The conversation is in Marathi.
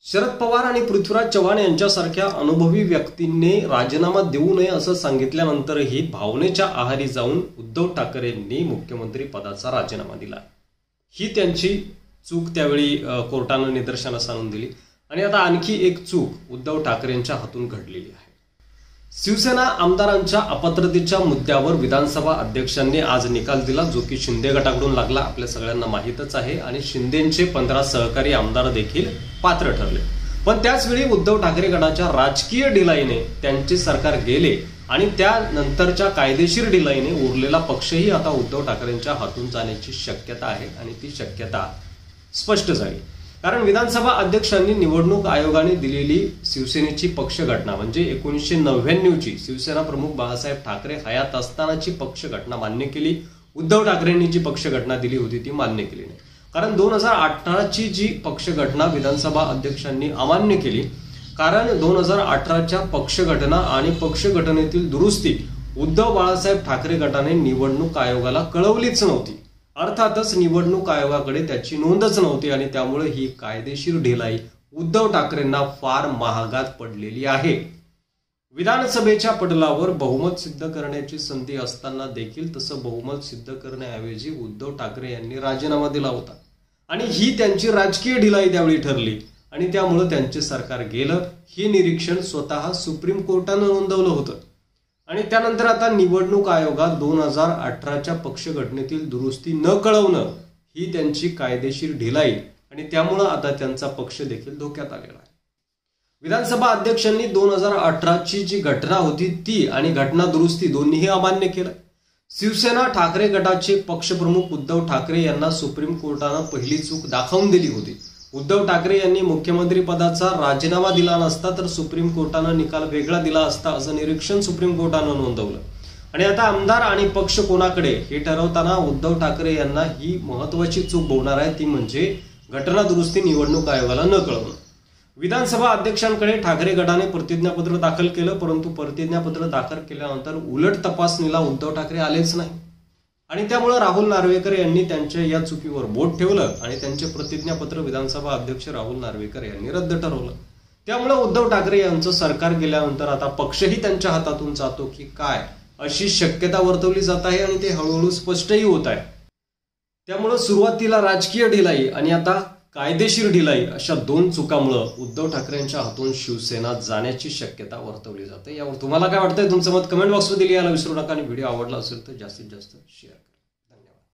शरद पवार आणि पृथ्वीराज चव्हाण यांच्यासारख्या अनुभवी व्यक्तींनी राजीनामा देऊ नये असं सांगितल्यानंतरही भावनेच्या आहारी जाऊन उद्धव ठाकरेंनी मुख्यमंत्री पदाचा राजीनामा दिला। ही त्यांची चूक त्यावेळी कोर्टाने निदर्शनास आणून दिली आणि आता आणखी एक चूक उद्धव ठाकरेंच्या हातून घडलेली आहे। शिवसेना आमदारांच्या अपात्रतेच्या मुद्द्यावर विधानसभा अध्यक्षांनी आज निकाल दिला, जो की शिंदे गटाकडून लागला, आपल्या सगळ्यांना माहीतच आहे। आणि शिंदेंचे 15 सहकारी आमदार देखील पात्र ठरले। पण त्याच वेळी उद्धव ठाकरे गटाच्या राजकीय ढिलाईने त्यांचे सरकार गेले आणि त्यानंतरच्या कायदेशीर ढिलाईने उरलेला पक्षही आता उद्धव ठाकरेंच्या हातून जाण्याची शक्यता आहे आणि ती शक्यता स्पष्ट झाली। कारण विधानसभा अध्यक्षांनी निवडणूक आयोगाने दिलेली शिवसेनेची पक्ष घटना म्हणजे 1999 ची शिवसेना प्रमुख बाळासाहेब ठाकरे हयात असतानाची पक्ष घटना मान्य केली। उद्धव ठाकरेंनी जी पक्ष घटना दिली होती ती मान्य केली नाही। कारण 2018 ची जी पक्ष घटना विधानसभा अध्यक्षांनी अमान्य केली, कारण 2018च्या पक्ष घटना आणि पक्ष घटनेतील दुरुस्ती उद्धव बाळासाहेब ठाकरे गटाने निवडणूक आयोगाला कळवलीच नव्हती। अर्थातच निवडणूक आयोगाकडे त्याची नोंदच नव्हती आणि त्यामुळे ही कायदेशीर ढिलाई उद्धव ठाकरेंना फार महागात पडलेली आहे। विधानसभेच्या पटलावर बहुमत सिद्ध करण्याची संधी असताना देखील तसं बहुमत सिद्ध करण्याऐवजी उद्धव ठाकरे यांनी राजीनामा दिला होता आणि ही त्यांची राजकीय ढिलाई त्यावेळी ठरली आणि त्यामुळे त्यांचे सरकार गेलं। हे निरीक्षण स्वतः सुप्रीम कोर्टाने नोंदवलं होतं आणि त्यानंतर आता निवडणूक आयोगात 2018च्या पक्ष घटनेतील दुरुस्ती न कळवणं ही त्यांची कायदेशीर ढिलाई आणि त्यामुळे आता त्यांचा पक्ष देखील धोक्यात आलेला आहे। विधानसभा अध्यक्षांनी 2018ची जी घटना होती ती आणि घटना दुरुस्ती दोन्हीही अमान्य केलं। शिवसेना ठाकरे गटाचे पक्षप्रमुख उद्धव ठाकरे यांना सुप्रीम कोर्टाने पहिली चूक दाखवून दिली होती। उद्धव ठाकरे यांनी मुख्यमंत्री पदाचा राजीनामा दिला नसता तर सुप्रीम कोर्टाने निकाल वेगळा दिला असता असं निरीक्षण सुप्रीम कोर्टाने नोंदवलं आणि आता आमदार आणि पक्ष कोणाकडे हे ठरवताना उद्धव ठाकरे यांना ही महत्त्वाची चूक होणार आहे, ती म्हणजे घटना दुरुस्ती निवडणूक आयोगाला न कळवणं। विधानसभा अध्यक्षांकडे ठाकरे गटाने प्रतिज्ञापत्र दाखल केलं, परंतु प्रतिज्ञापत्र दाखल केल्यानंतर उलट तपासणीला उद्धव ठाकरे आलेच नाही आणि त्यामुळे राहुल नार्वेकर यांनी त्यांच्या या चुकीवर बोट ठेवलं आणि त्यांचे प्रतिज्ञापत्र विधानसभा अध्यक्ष राहुल नार्वेकर यांनी रद्द ठरवलं। त्यामुळे उद्धव ठाकरे यांचं सरकार गेल्यानंतर आता पक्षही त्यांच्या हातातून जातो की काय अशी शक्यता वर्तवली जात आहे आणि ते हळूहळू स्पष्टही होत आहे। त्यामुळे सुरुवातीला राजकीय ढिलाई आणि आता कायदेशीर ढिलाई अशा दोन चुकांमुळे उद्धव ठाकरेंच्या हातून शिवसेना जाण्याची शक्यता वर्तवली जाते। यावर तुम्हाला काय वाटतंय? तुमचं मत कमेंट बॉक्समध्ये लिहायला विसरू नका आणि व्हिडिओ आवडला असेल तर जास्तीत जास्त शेअर करा।